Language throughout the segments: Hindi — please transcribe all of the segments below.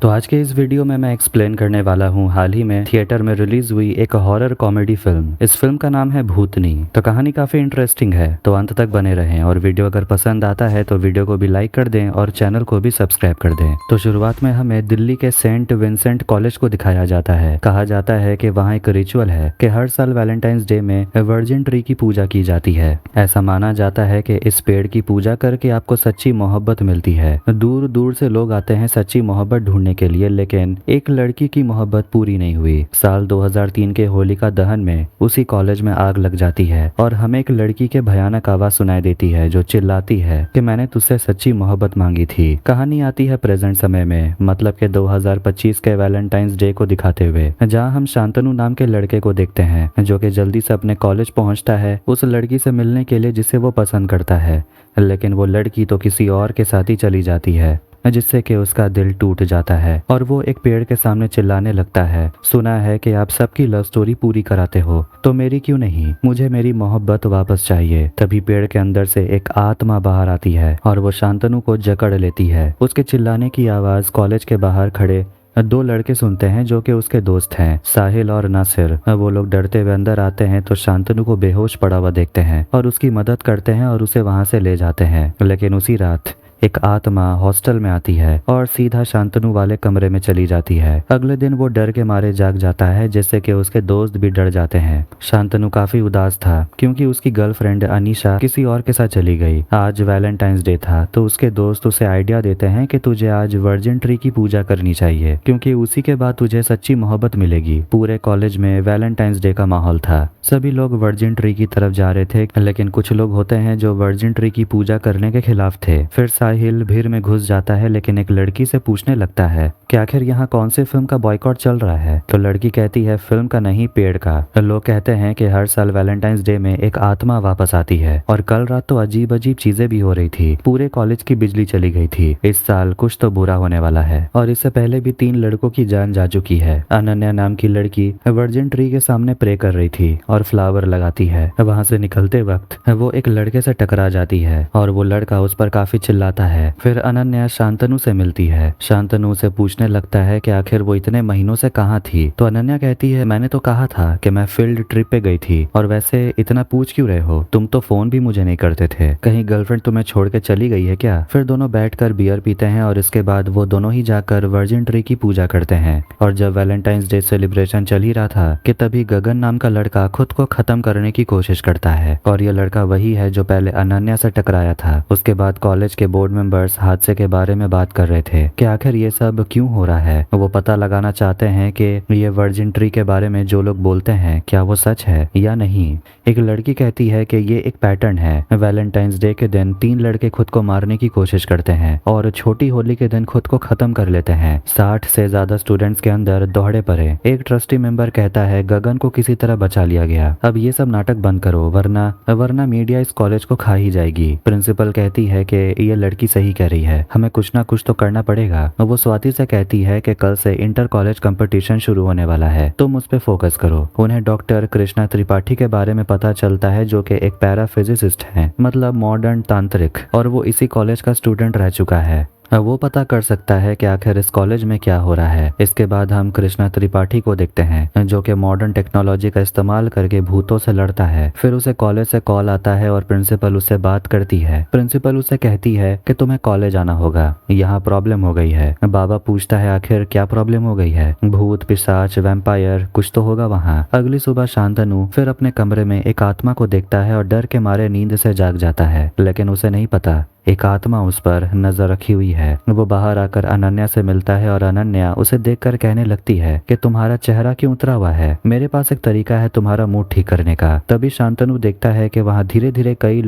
तो आज के इस वीडियो में मैं एक्सप्लेन करने वाला हूँ हाल ही में थिएटर में रिलीज हुई एक हॉरर कॉमेडी फिल्म। इस फिल्म का नाम है भूतनी। तो कहानी काफी इंटरेस्टिंग है, तो अंत तक बने रहें। और वीडियो अगर पसंद आता है तो वीडियो को भी लाइक कर दें और चैनल को भी सब्सक्राइब कर दें। तो शुरुआत में हमें दिल्ली के सेंट विंसेंट कॉलेज को दिखाया जाता है। कहा जाता है कि वहाँ एक रिचुअल है कि हर साल वैलेंटाइंस डे में वर्जिन ट्री की पूजा की जाती है। ऐसा माना जाता है कि इस पेड़ की पूजा करके आपको सच्ची मोहब्बत मिलती है। दूर दूर से लोग आते हैं सच्ची मोहब्बत ढूंढने के लिए, लेकिन एक लड़की की मोहब्बत पूरी नहीं हुई। साल 2003 के होलिका दहन में उसी कॉलेज में आग लग जाती है और हमें एक लड़की के भयानक आवाज सुनाई देती है जो चिल्लाती है कि मैंने तुझसे सच्ची मोहब्बत मांगी थी। कहानी आती है प्रेजेंट समय में, मतलब के 2025 के वैलेंटाइंस डे को दिखाते हुए, जहाँ हम शांतनु नाम के लड़के को देखते हैं जो कि जल्दी से अपने कॉलेज पहुंचता है उस लड़की से मिलने के लिए जिसे वो पसंद करता है। लेकिन वो लड़की तो किसी और के साथ ही चली जाती है, जिससे कि उसका दिल टूट जाता है और वो एक पेड़ के सामने चिल्लाने लगता है, सुना है कि आप सबकी लव स्टोरी पूरी कराते हो, तो मेरी क्यों नहीं? मुझे मेरी मोहब्बत वापस चाहिए। तभी पेड़ के अंदर से एक आत्मा बाहर आती है और वो शांतनु को जकड़ लेती है। उसके चिल्लाने की आवाज कॉलेज के बाहर खड़े दो लड़के सुनते हैं जो कि उसके दोस्त हैं, साहिल और नासिर। वो लोग डरते हुए अंदर आते हैं तो शांतनु को बेहोश पड़ा हुआ देखते हैं और उसकी मदद करते हैं और उसे वहां से ले जाते हैं। लेकिन उसी रात एक आत्मा हॉस्टल में आती है और सीधा शांतनु वाले कमरे में चली जाती है। अगले दिन वो डर के मारे जाग जाता है, जिससे कि उसके दोस्त भी डर जाते हैं। शांतनु काफी उदास था क्योंकि उसकी गर्लफ्रेंड अनीशा किसी और के साथ चली गई। आज वैलेंटाइंस डे था तो उसके दोस्त उसे आइडिया देते हैं कि तुझे आज वर्जिन ट्री की पूजा करनी चाहिए क्योंकि उसी के बाद तुझे सच्ची मोहब्बत मिलेगी। पूरे कॉलेज में वैलेंटाइंस डे का माहौल था। सभी लोग वर्जिन ट्री की तरफ जा रहे थे, लेकिन कुछ लोग होते हैं जो वर्जिन ट्री की पूजा करने के खिलाफ थे। फिर साहिल भीड़ में घुस जाता है, लेकिन एक लड़की से पूछने लगता है कि आखिर यहाँ कौन सी फिल्म का बॉयकॉट चल रहा है। तो लड़की कहती है फिल्म का नहीं, पेड़ का। लोग कहते हैं कि हर साल वैलेंटाइंस डे में एक आत्मा वापस आती है और कल रात तो अजीब अजीब चीजें भी हो रही थी। पूरे कॉलेज की बिजली चली गई थी। इस साल कुछ तो बुरा होने वाला है। और इससे पहले भी 3 लड़कों की जान जा चुकी है। अनन्या नाम की लड़की वर्जिन ट्री के सामने प्रे कर रही थी और फ्लावर लगाती है। वहां से निकलते वक्त वो एक लड़के से टकरा जाती है और वो लड़का उस पर काफी चिल्लाता है। फिर अनन्या शांतनु से मिलती है। शांतनु से पूछने लगता है कि आखिर वो इतने महीनों से कहाँ थी। तो अनन्या कहती है मैंने तो कहा था कि मैं फील्ड ट्रिप पे गई थी, और वैसे इतना पूछ क्यों रहे हो? तुम तो फोन भी मुझे नहीं करते थे। कहीं गर्लफ्रेंड तुम्हें छोड़ के चली गई है क्या? फिर दोनों बैठकर बियर पीते हैं और इसके बाद वो दोनों ही जाकर वर्जिन ट्री की पूजा करते हैं। और जब वैलेंटाइंस डे सेलिब्रेशन चल ही रहा था कि तभी गगन नाम का लड़का खुद को खत्म करने की कोशिश करता है। और ये लड़का वही है जो पहले अनन्या से टकराया था। उसके बाद कॉलेज के बोर्ड मेंबर्स हादसे के बारे में बात कर रहे थे कि आखिर ये सब क्यों हो रहा है। वो पता लगाना चाहते हैं कि ये वर्जिन ट्री के बारे में जो लोग बोलते हैं क्या वो सच है या नहीं। एक लड़की कहती है कि ये एक पैटर्न है। वैलेंटाइंस डे के दिन 3 लड़के खुद को मारने की कोशिश करते हैं और छोटी होली के दिन खुद को खत्म कर लेते हैं। 60 से ज्यादा स्टूडेंट्स के अंदर दौड़े पड़े। एक ट्रस्टी मेंबर कहता है गगन को किसी तरह बचा लिया गया। अब ये सब नाटक बंद करो, वरना मीडिया इस कॉलेज को खा ही जाएगी। प्रिंसिपल कहती है कि ये लड़की सही कह रही है, हमें कुछ ना कुछ तो करना पड़ेगा। वो स्वाति से कहती है कि कल से इंटर कॉलेज कंपटीशन शुरू होने वाला है, तुम उस पे फोकस करो। उन्हें डॉक्टर कृष्णा त्रिपाठी के बारे में पता चलता है जो कि एक पैराफिजिसिस्ट है, मतलब मॉडर्न तांत्रिक, और वो इसी कॉलेज का स्टूडेंट रह चुका है। वो पता कर सकता है कि आखिर इस कॉलेज में क्या हो रहा है। इसके बाद हम कृष्णा त्रिपाठी को देखते हैं जो कि मॉडर्न टेक्नोलॉजी का इस्तेमाल करके भूतों से लड़ता है। फिर उसे कॉलेज से कॉल आता है और प्रिंसिपल उससे बात करती है। प्रिंसिपल उसे कहती है कि तुम्हें कॉलेज आना होगा, यहाँ प्रॉब्लम हो गई है। बाबा पूछता है आखिर क्या प्रॉब्लम हो गई है? भूत, पिशाच, वैम्पायर कुछ तो होगा वहाँ। अगली सुबह शांतनु फिर अपने कमरे में एक आत्मा को देखता है और डर के मारे नींद से जाग जाता है, लेकिन उसे नहीं पता एक आत्मा उस पर नजर रखी हुई है। वो बाहर आकर अनन्या से मिलता है और अनन्या उसे देखकर कहने लगती है कि तुम्हारा चेहरा क्यों उतरा हुआ है? मेरे पास एक तरीका है तुम्हारा मूड ठीक करने का। तभी शांतनु देखता है कि वहाँ धीरे धीरे कई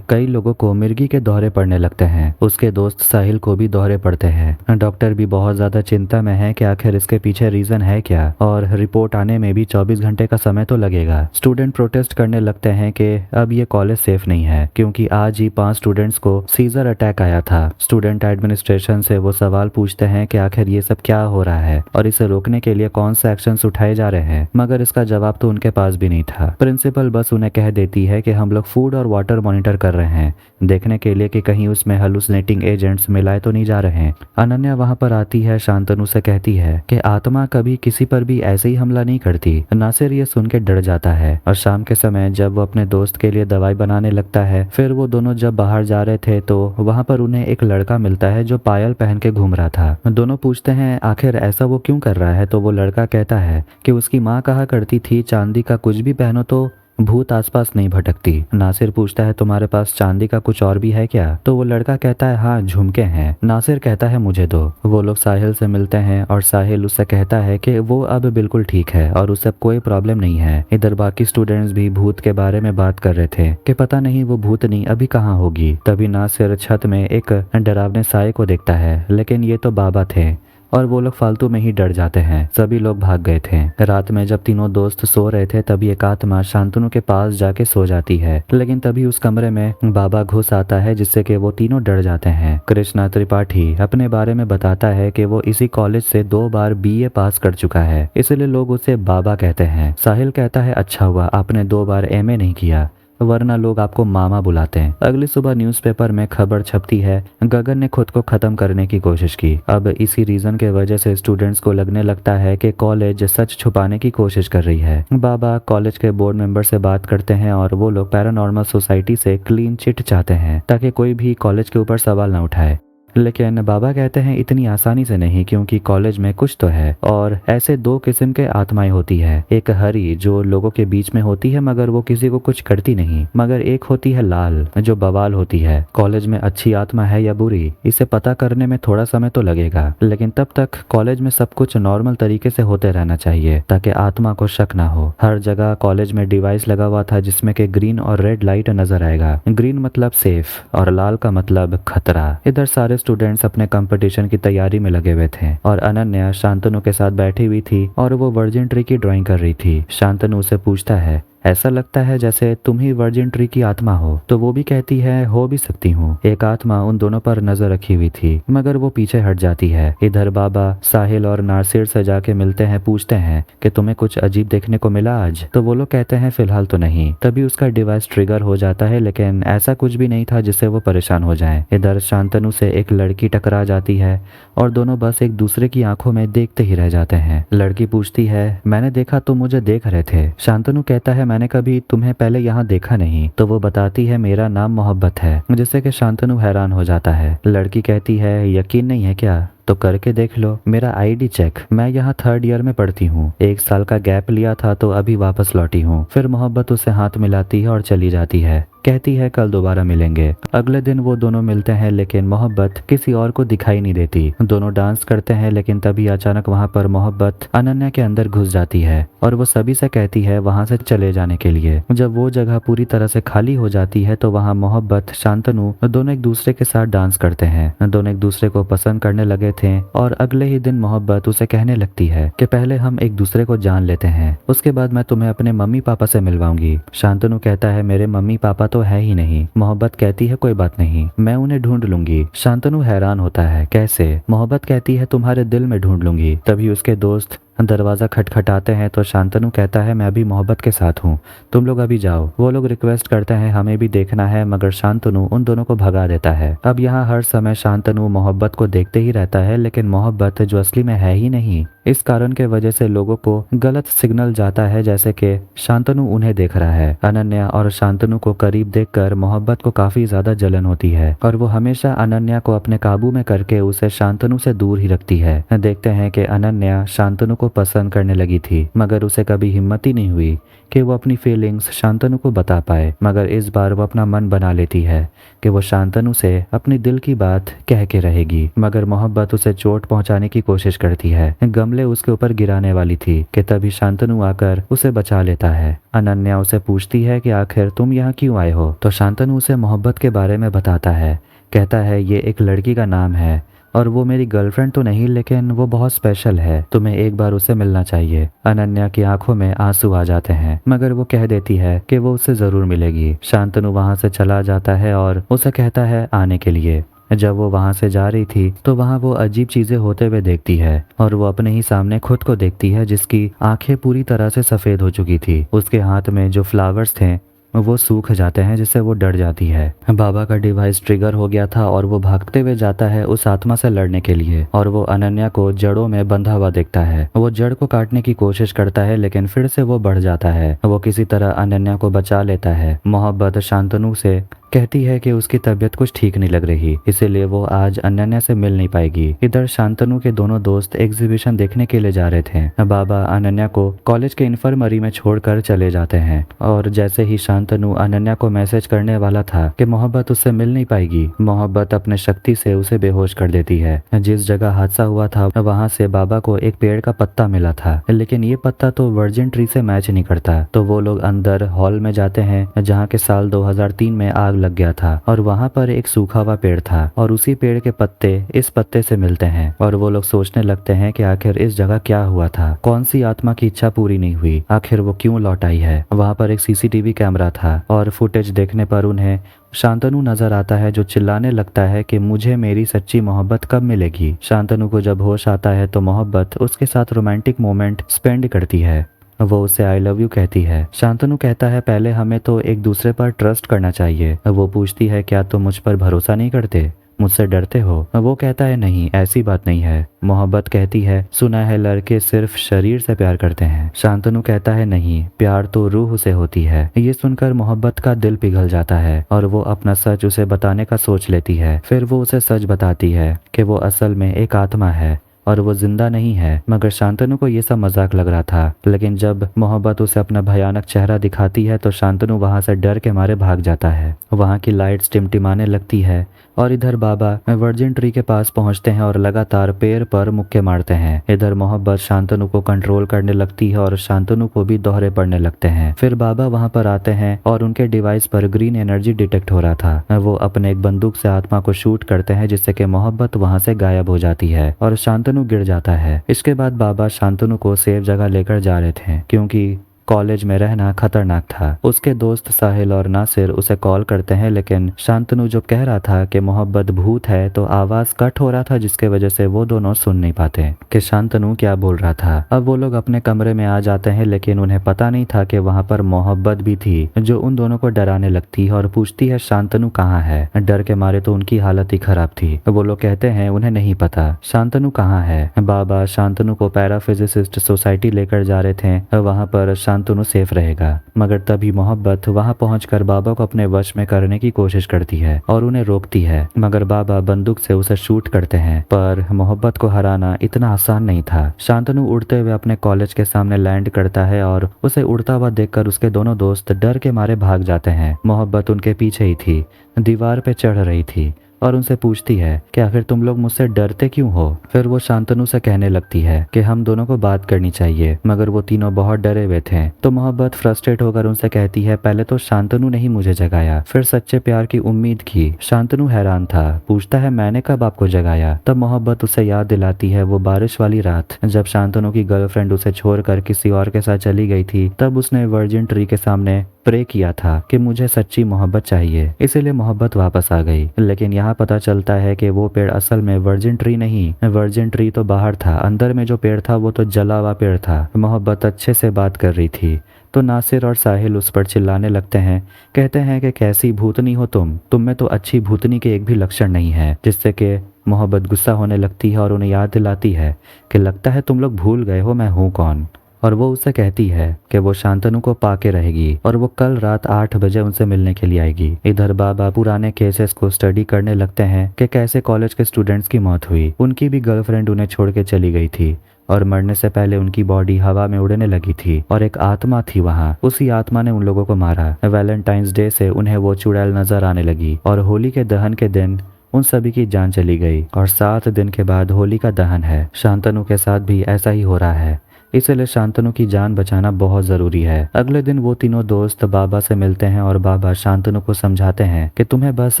लोगों को मिर्गी के दौरे पड़ने लगते हैं। उसके दोस्त साहिल को भी दौरे पड़ते हैं। डॉक्टर भी बहुत ज्यादा चिंता में है कि आखिर इसके पीछे रीजन है क्या, और रिपोर्ट आने में भी 24 घंटे का समय तो लगेगा। स्टूडेंट प्रोटेस्ट करने लगते हैं कि अब ये कॉलेज सेफ नहीं है क्योंकि आज ही 5 स्टूडेंट्स को सीजर मेजर अटैक आया था। स्टूडेंट एडमिनिस्ट्रेशन से वो सवाल पूछते हैं कि आखिर ये सब क्या हो रहा है और इसे रोकने के लिए कौन से एक्शंस उठाए जा रहे हैं, मगर इसका जवाब तो उनके पास भी नहीं था। प्रिंसिपल बस उन्हें कह देती है कि हम लोग फूड और वाटर मॉनिटर कर रहे हैं, देखने के लिए कि कहीं उसमें हेलुसिनेटिंग एजेंट्स मिलाए तो नहीं जा रहे हैं। अनन्या वहां पर आती है, शांतनु से कहती है कि आत्मा कभी किसी पर भी ऐसे ही हमला नहीं करती। नासिर ये सुन के डर जाता है और शाम के समय जब वो अपने दोस्त के लिए दवाई बनाने लगता है, फिर वो दोनों जब बाहर जा रहे थे तो वहां पर उन्हें एक लड़का मिलता है जो पायल पहन के घूम रहा था। दोनों पूछते हैं आखिर ऐसा वो क्यों कर रहा है, तो वो लड़का कहता है कि उसकी माँ कहा करती थी चांदी का कुछ भी पहनो तो भूत आसपास नहीं भटकती। नासिर पूछता है तुम्हारे पास चांदी का कुछ और भी है क्या, तो वो लड़का कहता है हाँ झुमके हैं। नासिर कहता है मुझे दो। वो लोग साहिल से मिलते हैं और साहिल उससे कहता है कि वो अब बिल्कुल ठीक है और उसे अब कोई प्रॉब्लम नहीं है। इधर बाकी स्टूडेंट्स भी भूत के बारे में बात कर रहे थे कि पता नहीं वो भूतनी अभी कहाँ होगी। तभी नासिर छत में एक डरावने साये को देखता है, लेकिन ये तो बाबा थे और वो लोग फालतू में ही डर जाते हैं। सभी लोग भाग गए थे। रात में जब तीनों दोस्त सो रहे थे तभी एक आत्मा शांतनु के पास जाके सो जाती है, लेकिन तभी उस कमरे में बाबा घुस आता है जिससे कि वो तीनों डर जाते हैं। कृष्णा त्रिपाठी अपने बारे में बताता है कि वो इसी कॉलेज से 2 बार BA पास कर चुका है, इसलिए लोग उसे बाबा कहते हैं। साहिल कहता है अच्छा हुआ आपने 2 बार MA नहीं किया, वरना लोग आपको मामा बुलाते हैं। अगली सुबह न्यूज़पेपर में खबर छपती है गगन ने खुद को खत्म करने की कोशिश की। अब इसी रीजन के वजह से स्टूडेंट्स को लगने लगता है कि कॉलेज सच छुपाने की कोशिश कर रही है। बाबा कॉलेज के बोर्ड मेंबर से बात करते हैं और वो लोग पैरानॉर्मल सोसाइटी से क्लीन चिट चाहते हैं ताकि कोई भी कॉलेज के ऊपर सवाल न उठाए, लेकिन बाबा कहते हैं इतनी आसानी से नहीं, क्योंकि कॉलेज में कुछ तो है। और ऐसे 2 किस्म के आत्माएं होती है, एक हरी जो लोगों के बीच में होती है मगर वो किसी को कुछ करती नहीं, मगर एक होती है लाल जो बवाल होती है। कॉलेज में अच्छी आत्मा है या बुरी, इसे पता करने में थोड़ा समय तो लगेगा, लेकिन तब तक कॉलेज में सब कुछ नॉर्मल तरीके से होते रहना चाहिए ताकि आत्मा को शक ना हो। हर जगह कॉलेज में डिवाइस लगा हुआ था जिसमें के ग्रीन और रेड लाइट नजर आएगा। ग्रीन मतलब सेफ और लाल का मतलब खतरा। इधर सारे स्टूडेंट्स अपने कंपटीशन की तैयारी में लगे हुए थे और अनन्या शांतनु के साथ बैठी हुई थी और वो वर्जिन ट्री की ड्राइंग कर रही थी। शांतनु उसे पूछता है ऐसा लगता है जैसे तुम ही वर्जिन ट्री की आत्मा हो, तो वो भी कहती है हो भी सकती हूँ। एक आत्मा उन दोनों पर नजर रखी हुई थी मगर वो पीछे हट जाती है। इधर बाबा साहिल और नासिर से जाके मिलते हैं, पूछते हैं कि तुम्हें कुछ अजीब देखने को मिला आज, तो वो लोग कहते हैं फिलहाल तो नहीं। तभी उसका डिवाइस ट्रिगर हो जाता है, लेकिन ऐसा कुछ भी नहीं था जिससे वो परेशान हो जाए। इधर शांतनु से एक लड़की टकरा जाती है और दोनों बस एक दूसरे की आंखों में देखते ही रह जाते हैं। लड़की पूछती है मैंने देखा तुम मुझे देख रहे थे। शांतनु कहता है मैंने कभी तुम्हें पहले यहाँ देखा नहीं, तो वो बताती है मेरा नाम मोहब्बत है, जिससे कि शांतनु हैरान हो जाता है। लड़की कहती है यकीन नहीं है क्या, तो करके देख लो, मेरा ID चेक, मैं यहाँ 3rd ईयर में पढ़ती हूँ, 1 साल का गैप लिया था तो अभी वापस लौटी हूँ। फिर मोहब्बत उससे हाथ मिलाती है और चली जाती है, कहती है कल दोबारा मिलेंगे। अगले दिन वो दोनों मिलते हैं, लेकिन मोहब्बत किसी और को दिखाई नहीं देती। दोनों डांस करते हैं, लेकिन तभी अचानक वहाँ पर मोहब्बत अनन्या के अंदर घुस जाती है और वो सभी से कहती है वहाँ से चले जाने के लिए। जब वो जगह पूरी तरह से खाली हो जाती है तो वहाँ मोहब्बत शांतनु दोनों एक दूसरे के साथ डांस करते हैं। दोनों एक दूसरे को पसंद करने लगे थे और अगले ही दिन मोहब्बत उसे कहने लगती है कि पहले हम एक दूसरे को जान लेते हैं, उसके बाद मैं तुम्हें अपने मम्मी पापा से मिलवाऊंगी। शांतनु कहता है मेरे मम्मी पापा तो है ही नहीं। मोहब्बत कहती है कोई बात नहीं, मैं उन्हें ढूंढ लूंगी। शांतनु हैरान होता है कैसे? मोहब्बत कहती है तुम्हारे दिल में ढूंढ लूंगी। तभी उसके दोस्त दरवाजा खटखटाते हैं तो शांतनु कहता है मैं अभी मोहब्बत के साथ हूँ, तुम लोग अभी जाओ। वो लोग रिक्वेस्ट करते हैं हमें भी देखना है, मगर शांतनु उन दोनों को भगा देता है। अब यहाँ हर समय शांतनु मोहब्बत को देखते ही रहता है, लेकिन मोहब्बत जो असली में है ही नहीं। इस कारण के वजह से लोगों को गलत सिग्नल जाता है, जैसे कि शांतनु उन्हें देख रहा है। अनन्या और शांतनु को करीब देखकर मोहब्बत को काफी ज्यादा जलन होती है और वो हमेशा अनन्या को अपने काबू में करके उसे शांतनु से दूर ही रखती है। देखते हैं कि अनन्या शांतनु को पसंद करने लगी थी, मगर उसे कभी हिम्मत ही नहीं हुई कि वो अपनी फीलिंग्स शांतनु को बता पाए। मगर इस बार वो अपना मन बना लेती है कि वो शांतनु से अपनी दिल की बात कह के रहेगी। मगर मोहब्बत उसे चोट पहुंचाने की कोशिश करती है, गमले उसके ऊपर गिराने वाली थी कि तभी शांतनु आकर उसे बचा लेता है। अनन्या उसे पूछती है कि आखिर तुम यहाँ क्यों आए हो, तो शांतनु उसे मोहब्बत के बारे में बताता है। कहता है ये एक लड़की का नाम है और वो मेरी गर्लफ्रेंड तो नहीं लेकिन वो बहुत स्पेशल है, तुम्हें एक बार उससे मिलना चाहिए। अनन्या की आंखों में आंसू आ जाते हैं मगर वो कह देती है कि वो उससे जरूर मिलेगी। शांतनु वहां से चला जाता है और उसे कहता है आने के लिए। जब वो वहां से जा रही थी तो वहां वो अजीब चीजें होते हुए देखती है और वो अपने ही सामने खुद को देखती है जिसकी आंखें पूरी तरह से सफेद हो चुकी थी। उसके हाथ में जो फ्लावर्स थे वो सूख जाते हैं जिससे वो डर जाती है। बाबा का डिवाइस ट्रिगर हो गया था और वो भागते हुए जाता है उस आत्मा से लड़ने के लिए और वो अनन्या को जड़ों में बंधा हुआ देखता है। वो जड़ को काटने की कोशिश करता है लेकिन फिर से वो बढ़ जाता है। वो किसी तरह अनन्या को बचा लेता है। मोहब्बत शांतनु से कहती है कि उसकी तबीयत कुछ ठीक नहीं लग रही, इसीलिए वो आज अनन्या से मिल नहीं पाएगी। इधर शांतनु के दोनों दोस्त एग्जीबिशन देखने के लिए जा रहे थे। बाबा अनन्या को कॉलेज के इन्फर्मरी में छोड़कर चले जाते हैं और जैसे ही शांतनु अनन्या को मैसेज करने वाला था कि मोहब्बत उससे मिल नहीं पाएगी, मोहब्बत अपने शक्ति से उसे बेहोश कर देती है। जिस जगह हादसा हुआ था वहां से बाबा को एक पेड़ का पत्ता मिला था लेकिन ये पत्ता तो वर्जिन ट्री से मैच नहीं करता। तो वो लोग अंदर हॉल में जाते हैं जहाँ के साल 2003 में आग लग गया था और वहां पर एक सूखा हुआ पेड़ था और उसी पेड़ के पत्ते इस पत्ते से मिलते हैं और वो लोग सोचने लगते हैं कि आखिर इस जगह क्या हुआ था, कौन सी आत्मा की इच्छा पूरी नहीं हुई, आखिर वो क्यों लौट आई है। वहां पर एक सीसीटीवी कैमरा था और फुटेज देखने पर उन्हें शांतनु नजर आता है जो चिल्लाने लगता है कि मुझे मेरी सच्ची मोहब्बत कब मिलेगी। शांतनु को जब होश आता है तो मोहब्बत उसके साथ रोमांटिक मोमेंट स्पेंड करती है। वो उसे आई लव यू कहती है। शांतनु कहता है पहले हमें तो एक दूसरे पर ट्रस्ट करना चाहिए। वो पूछती है क्या तुम मुझ पर भरोसा नहीं करते, मुझसे डरते हो। वो कहता है नहीं, ऐसी बात नहीं है। मोहब्बत कहती है सुना है लड़के सिर्फ शरीर से प्यार करते हैं। शांतनु कहता है नहीं, प्यार तो रूह से होती है। ये सुनकर मोहब्बत का दिल पिघल जाता है और वो अपना सच उसे बताने का सोच लेती है। फिर वो उसे सच बताती है कि वो असल में एक आत्मा है और वो जिंदा नहीं है। मगर शांतनु को ये सब मजाक लग रहा था लेकिन जब मोहब्बत उसे अपना भयानक चेहरा दिखाती है तो शांतनु वहां से डर के मारे भाग जाता है। वहां की लाइट्स टिमटिमाने लगती है और इधर बाबा वर्जिन ट्री के पास पहुंचते हैं और लगातार पेड़ पर मुक्के मारते हैं। इधर मोहब्बत शांतनु को कंट्रोल करने लगती है और शांतनु को भी दोहरे पड़ने लगते हैं। फिर बाबा वहां पर आते हैं और उनके डिवाइस पर ग्रीन एनर्जी डिटेक्ट हो रहा था। वो अपने एक बंदूक से आत्मा को शूट करते हैं जिससे कि मोहब्बत वहां से गायब हो जाती है और शांतनु गिर जाता है। इसके बाद बाबा शांतनु को सेफ जगह लेकर जा रहे थे क्योंकि कॉलेज में रहना खतरनाक था। उसके दोस्त साहिल और नासिर उसे कॉल करते हैं लेकिन शांतनु जो कह रहा था कि मोहब्बत भूत है तो आवाज कट हो रहा था जिसके वजह से वो दोनों सुन नहीं पाते कि शांतनु क्या बोल रहा था। अब वो लोग अपने कमरे में आ जाते हैं लेकिन उन्हें पता नहीं था कि वहां पर मोहब्बत भी थी जो उन दोनों को डराने लगती है और पूछती है शांतनु कहाँ है। डर के मारे तो उनकी हालत ही खराब थी। वो लोग कहते हैं उन्हें नहीं पता शांतनु कहाँ है। बाबा शांतनु को पैराफिजिसिस्ट सोसाइटी लेकर जा रहे थे, वहां पर शांतनु सेफ रहेगा। मगर तभी मोहब्बत वहां पहुंचकर बाबा को अपने वश में करने की कोशिश करती है और उन्हें रोकती है मगर बाबा बंदूक से उसे शूट करते हैं। पर मोहब्बत को हराना इतना आसान नहीं था। शांतनु उड़ते हुए अपने कॉलेज के सामने लैंड करता है और उसे उड़ता हुआ देखकर उसके दोनों दोस्त डर के मारे भाग जाते हैं। मोहब्बत उनके पीछे ही थी, दीवार पे चढ़ रही थी और उनसे पूछती है कि आखिर तुम लोग मुझसे डरते क्यों हो। फिर वो शांतनु से कहने लगती है कि हम दोनों को बात करनी चाहिए मगर वो तीनों बहुत डरे हुए थे। तो मोहब्बत फ्रस्ट्रेट होकर उनसे कहती है पहले तो शांतनु ने ही मुझे जगाया, फिर सच्चे प्यार की उम्मीद की। शांतनु हैरान था, पूछता है मैंने कब आपको जगाया। तब मोहब्बत उसे याद दिलाती है वो बारिश वाली रात जब शांतनु की गर्लफ्रेंड उसे छोड़कर किसी और के साथ चली गई थी। तब उसने वर्जिन ट्री के सामने प्रे किया था कि मुझे सच्ची मोहब्बत चाहिए, इसीलिए मोहब्बत वापस आ गई। लेकिन यहाँ पता चलता है कि वो पेड़ असल में वर्जिन ट्री नहीं, वर्जिन ट्री तो बाहर था, अंदर में जो पेड़ था वो तो जला हुआ पेड़ था। मोहब्बत अच्छे से बात कर रही थी तो नासिर और साहिल उस पर चिल्लाने लगते हैं, कहते हैं कि कैसी भूतनी हो तुम में तो अच्छी भूतनी के एक भी लक्षण नहीं है। जिससे कि मोहब्बत गुस्सा होने लगती है और उन्हें याद दिलाती है कि लगता है तुम लोग भूल गए हो मैं हूँ कौन। और वो उससे कहती है कि वो शांतनु को पाके रहेगी और वो कल रात 8 बजे उनसे मिलने के लिए आएगी। इधर बाबा पुराने केसेस को स्टडी करने लगते हैं कि कैसे कॉलेज के स्टूडेंट्स की मौत हुई। उनकी भी गर्लफ्रेंड उन्हें छोड़ के चली गई थी और मरने से पहले उनकी बॉडी हवा में उड़ने लगी थी और एक आत्मा थी वहाँ, उसी आत्मा ने उन लोगों को मारा। वैलेंटाइंस डे से उन्हें वो चुड़ैल नजर आने लगी और होली के दहन के दिन उन सभी की जान चली गई और 7 दिन के बाद होली का दहन है। शांतनु के साथ भी ऐसा ही हो रहा है। इसलिए शांतनु की जान बचाना बहुत जरूरी है। अगले दिन वो तीनों दोस्त बाबा से मिलते हैं और बाबा शांतनु को समझाते हैं कि तुम्हें बस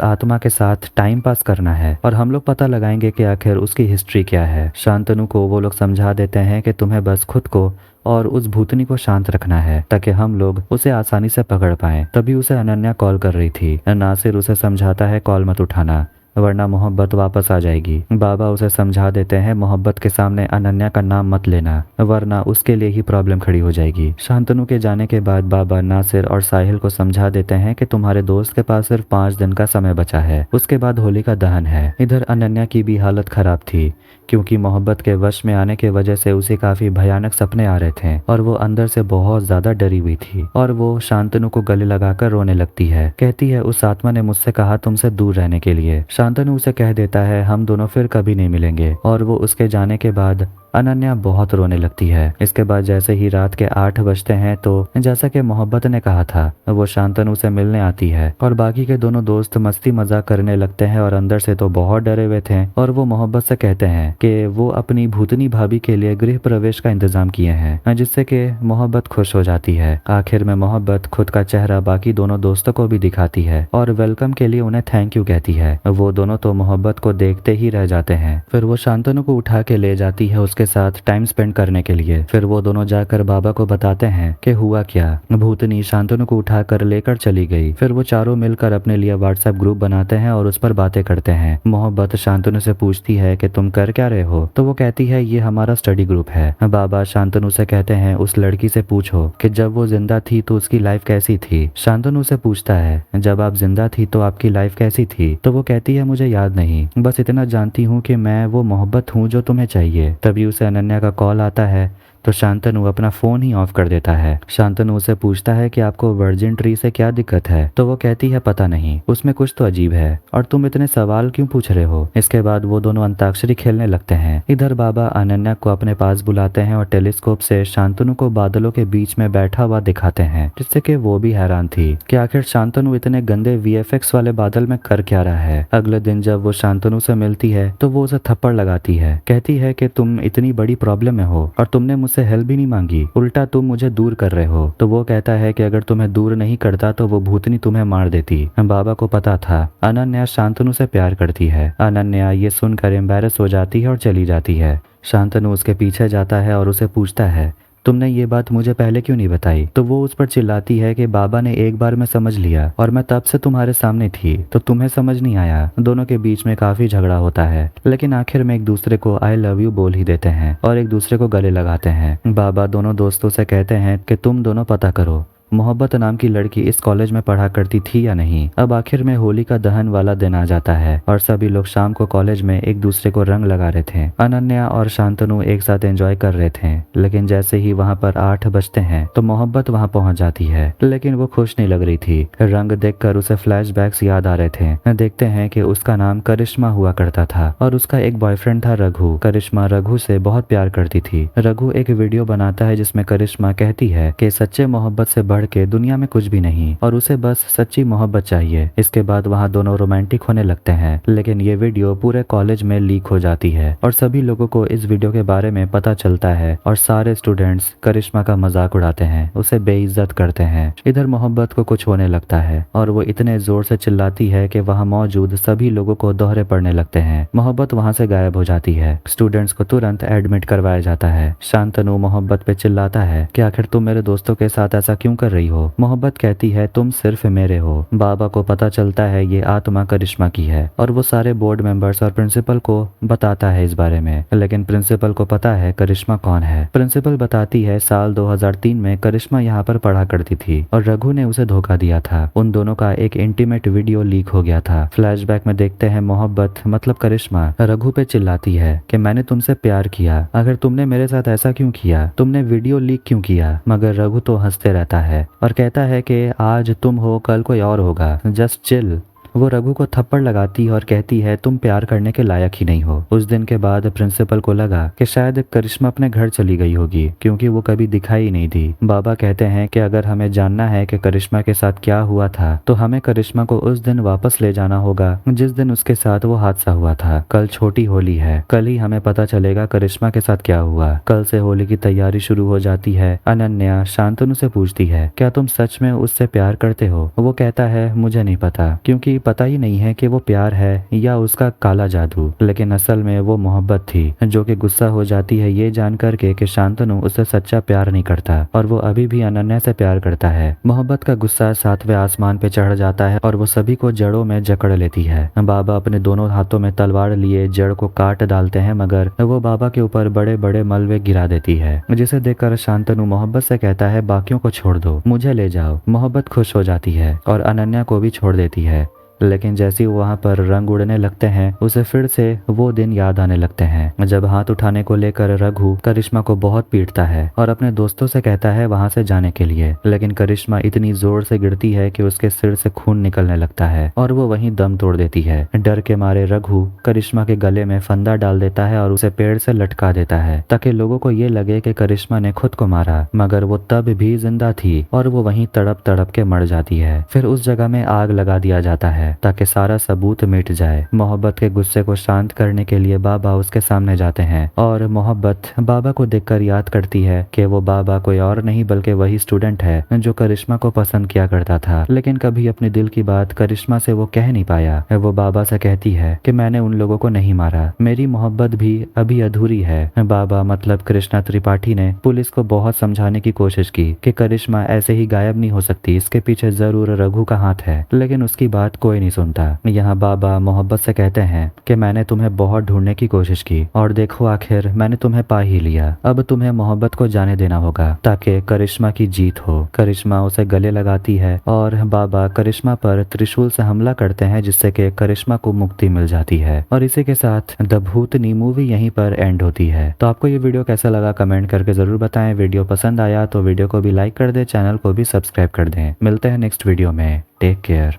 आत्मा के साथ टाइम पास करना है और हम लोग पता लगाएंगे कि आखिर उसकी हिस्ट्री क्या है। शांतनु को वो लोग समझा देते हैं कि तुम्हें बस खुद को और उस भूतनी को शांत रखना है ताकि हम लोग उसे आसानी से पकड़ पाएं। तभी उसे अनन्या कॉल कर रही थी। नासिर उसे समझाता है कॉल मत उठाना वरना मोहब्बत वापस आ जाएगी। बाबा उसे समझा देते हैं मोहब्बत के सामने अनन्या का नाम मत लेना वरना उसके लिए ही प्रॉब्लम खड़ी हो जाएगी। शांतनु के जाने के बाद बाबा नासिर और साहिल को समझा देते हैं कि तुम्हारे दोस्त के पास सिर्फ 5 दिन का समय बचा है, उसके बाद होली का दहन है। इधर अनन्या की भी हालत खराब थी क्योंकि मोहब्बत के वश में आने के वजह से उसे काफी भयानक सपने आ रहे थे और वो अंदर से बहुत ज्यादा डरी हुई थी और वो शांतनु को गले लगाकर रोने लगती है। कहती है उस आत्मा ने मुझसे कहा तुमसे दूर रहने के लिए। शांतनु उसे कह देता है हम दोनों फिर कभी नहीं मिलेंगे और वो उसके जाने के बाद अनन्या बहुत रोने लगती है। इसके बाद जैसे ही रात के 8 बजते हैं तो जैसा कि मोहब्बत ने कहा था वो शांतनु से मिलने आती है और बाकी के दोनों दोस्त मस्ती मजाक करने लगते हैं और अंदर से तो बहुत डरे हुए थे और वो मोहब्बत से कहते हैं कि वो अपनी भूतनी भाभी के लिए गृह प्रवेश का इंतजाम किए हैं जिससे कि मोहब्बत खुश हो जाती है। आखिर में मोहब्बत खुद का चेहरा बाकी दोनों दोस्तों को भी दिखाती है और वेलकम के लिए उन्हें थैंक यू कहती है। वो दोनों तो मोहब्बत को देखते ही रह जाते हैं। फिर वो शांतनु को उठा के ले जाती है उसके साथ टाइम स्पेंड करने के लिए। फिर वो दोनों जाकर बाबा को बताते हैं कि हुआ क्या। भूतनी शांतनु को उठाकर लेकर चली गई। फिर वो चारों मिलकर अपने लिए व्हाट्सएप ग्रुप बनाते हैं और उस पर बातें करते हैं। मोहब्बत शांतनु से पूछती है कि तुम कर क्या रहे हो, तो वो कहती है ये हमारा स्टडी ग्रुप है। बाबा शांतनु से कहते हैं उस लड़की से पूछो कि जब वो जिंदा थी तो उसकी लाइफ कैसी थी। शांतनु से पूछता है जब आप जिंदा थी तो आपकी लाइफ कैसी थी, तो वो कहती है मुझे याद नहीं, बस इतना जानती हूँ कि मैं वो मोहब्बत हूँ जो तुम्हें चाहिए। तभी उसे अनन्या का कॉल आता है तो शांतनु अपना फोन ही ऑफ कर देता है। शांतनु उसे पूछता है कि आपको वर्जिन ट्री से क्या दिक्कत है, तो वो कहती है पता नहीं, उसमें कुछ तो अजीब है और तुम इतने सवाल क्यों पूछ रहे हो। इसके बाद वो दोनों अंताक्षरी खेलने लगते हैं। इधर बाबा अनन्या को अपने पास बुलाते हैं और टेलीस्कोप से शांतनु को बादलों के बीच में बैठा हुआ दिखाते हैं जिससे कि वो भी हैरान थी कि आखिर शांतनु इतने गंदे VFX वाले बादल में कर क्या रहा है। अगले दिन जब वो शांतनु से मिलती है तो वो उसे थप्पड़ लगाती है। कहती है कि तुम इतनी बड़ी प्रॉब्लम में हो और तुमने मुझसे हेल्प भी नहीं मांगी, उल्टा तुम मुझे दूर कर रहे हो। तो वो कहता है कि अगर तुम्हें दूर नहीं करता तो वो भूतनी तुम्हें मार देती। बाबा को पता था अनन्या शांतनु से प्यार करती है। अनन्या ये सुनकर एम्बैरस हो जाती है और चली जाती है। शांतनु उसके पीछे जाता है और उसे पूछता है तुमने ये बात मुझे पहले क्यों नहीं बताई। तो वो उस पर चिल्लाती है कि बाबा ने एक बार में समझ लिया और मैं तब से तुम्हारे सामने थी तो तुम्हें समझ नहीं आया। दोनों के बीच में काफी झगड़ा होता है लेकिन आखिर में एक दूसरे को आई लव यू बोल ही देते हैं और एक दूसरे को गले लगाते हैं। बाबा दोनों दोस्तों से कहते हैं कि तुम दोनों पता करो मोहब्बत नाम की लड़की इस कॉलेज में पढ़ा करती थी या नहीं। अब आखिर में होली का दहन वाला दिन आ जाता है और सभी लोग शाम को कॉलेज में एक दूसरे को रंग लगा रहे थे। अनन्या और शांतनु एक साथ एंजॉय कर रहे थे लेकिन जैसे ही वहाँ पर 8 बजते हैं तो मोहब्बत वहाँ पहुँच जाती है लेकिन वो खुश नहीं लग रही थी। रंग देखकर उसे फ्लैशबैक्स याद आ रहे थे। देखते हैं कि उसका नाम करिश्मा हुआ करता था और उसका एक बॉयफ्रेंड था रघु। करिश्मा रघु से बहुत प्यार करती थी। रघु एक वीडियो बनाता है जिसमें करिश्मा कहती है कि सच्चे मोहब्बत से के दुनिया में कुछ भी नहीं और उसे बस सच्ची मोहब्बत चाहिए। इसके बाद वहाँ दोनों रोमांटिक होने लगते हैं लेकिन ये वीडियो पूरे कॉलेज में लीक हो जाती है और सभी लोगों को इस वीडियो के बारे में पता चलता है और सारे स्टूडेंट्स करिश्मा का मजाक उड़ाते हैं, उसे बेइज्जत करते हैं। इधर मोहब्बत को कुछ होने लगता है और वो इतने जोर से चिल्लाती है कि वहाँ मौजूद सभी लोगों को दोहरे पड़ने लगते हैं। मोहब्बत वहाँ से गायब हो जाती है। स्टूडेंट्स को तुरंत एडमिट करवाया जाता है। शांतनु मोहब्बत पे चिल्लाता है कि आखिर तुम मेरे दोस्तों के साथ ऐसा क्यों कर रही हो। मोहब्बत कहती है तुम सिर्फ मेरे हो। बाबा को पता चलता है ये आत्मा करिश्मा की है और वो सारे बोर्ड मेंबर्स और प्रिंसिपल को बताता है इस बारे में लेकिन प्रिंसिपल को पता है करिश्मा कौन है। प्रिंसिपल बताती है साल 2003 में करिश्मा यहाँ पर पढ़ा करती थी और रघु ने उसे धोखा दिया था। उन दोनों का एक इंटीमेट वीडियो लीक हो गया था। फ्लैशबैक में देखते हैं मोहब्बत मतलब करिश्मा रघु पे चिल्लाती है कि मैंने तुमसे प्यार किया, अगर तुमने मेरे साथ ऐसा क्यों किया, तुमने वीडियो लीक क्यों किया। मगर रघु तो हंसते रहता है और कहता है कि आज तुम हो कल कोई और होगा, जस्ट चिल। वो रघु को थप्पड़ लगाती और कहती है तुम प्यार करने के लायक ही नहीं हो। उस दिन के बाद प्रिंसिपल को लगा कि शायद करिश्मा अपने घर चली गई होगी क्योंकि वो कभी दिखाई नहीं दी। बाबा कहते हैं कि अगर हमें जानना है कि करिश्मा के साथ क्या हुआ था तो हमें करिश्मा को उस दिन वापस ले जाना होगा जिस दिन उसके साथ वो हादसा हुआ था। कल छोटी होली है, कल ही हमें पता चलेगा करिश्मा के साथ क्या हुआ। कल से होली की तैयारी शुरू हो जाती है। अनन्या शांतनु से पूछती है क्या तुम सच में उससे प्यार करते हो? वो कहता है मुझे नहीं पता क्योंकि पता ही नहीं है कि वो प्यार है या उसका काला जादू, लेकिन असल में वो मोहब्बत थी जो कि गुस्सा हो जाती है ये जान करके कि शांतनु उससे सच्चा प्यार नहीं करता और वो अभी भी अनन्या से प्यार करता है। मोहब्बत का गुस्सा सातवें आसमान पे चढ़ जाता है और वो सभी को जड़ों में जकड़ लेती है। बाबा अपने दोनों हाथों में तलवार लिए जड़ को काट डालते हैं मगर वो बाबा के ऊपर बड़े बड़े मलबे गिरा देती है, जिसे देखकर शांतनु मोहब्बत से कहता है बाकियों को छोड़ दो, मुझे ले जाओ। मोहब्बत खुश हो जाती है और अनन्या को भी छोड़ देती है, लेकिन जैसे ही वहां पर रंग उड़ने लगते हैं उसे फिर से वो दिन याद आने लगते हैं जब हाथ उठाने को लेकर रघु करिश्मा को बहुत पीटता है और अपने दोस्तों से कहता है वहां से जाने के लिए, लेकिन करिश्मा इतनी जोर से गिरती है कि उसके सिर से खून निकलने लगता है और वो वहीं दम तोड़ देती है। डर के मारे रघु करिश्मा के गले में फंदा डाल देता है और उसे पेड़ से लटका देता है ताकि लोगों को ये लगे कि करिश्मा ने खुद को मारा, मगर वो तब भी जिंदा थी और वो वहीं तड़प तड़प के मर जाती है। फिर उस जगह में आग लगा दिया जाता है ताकि सारा सबूत मिट जाए। मोहब्बत के गुस्से को शांत करने के लिए बाबा उसके सामने जाते हैं और मोहब्बत बाबा को देखकर याद करती है कि वो बाबा कोई और नहीं बल्कि वही स्टूडेंट है जो करिश्मा को पसंद किया करता था, लेकिन कभी अपने दिल की बात करिश्मा से वो कह नहीं पाया। वो बाबा से कहती है कि मैंने उन लोगों को नहीं मारा, मेरी मोहब्बत भी अभी अधूरी है। बाबा मतलब कृष्णा त्रिपाठी ने पुलिस को बहुत समझाने की कोशिश की कि करिश्मा ऐसे ही गायब नहीं हो सकती, इसके पीछे जरूर रघु का हाथ है, लेकिन उसकी बात कोई नहीं सुनता। यहाँ बाबा मोहब्बत से कहते हैं कि मैंने तुम्हें बहुत ढूंढने की कोशिश की और देखो आखिर मैंने तुम्हें पा ही लिया। अब तुम्हें मोहब्बत को जाने देना होगा ताकि करिश्मा की जीत हो। करिश्मा उसे गले लगाती है और बाबा करिश्मा पर त्रिशूल से हमला करते हैं जिससे कि करिश्मा को मुक्ति मिल जाती है। और इसी के साथ द भूतनी मूवी यहीं पर एंड होती है। तो आपको ये वीडियो कैसा लगा कमेंट करके जरूर बताएं। वीडियो पसंद आया तो वीडियो को भी लाइक कर दे, चैनल को भी सब्सक्राइब कर दें। मिलते हैं नेक्स्ट वीडियो में। Take care.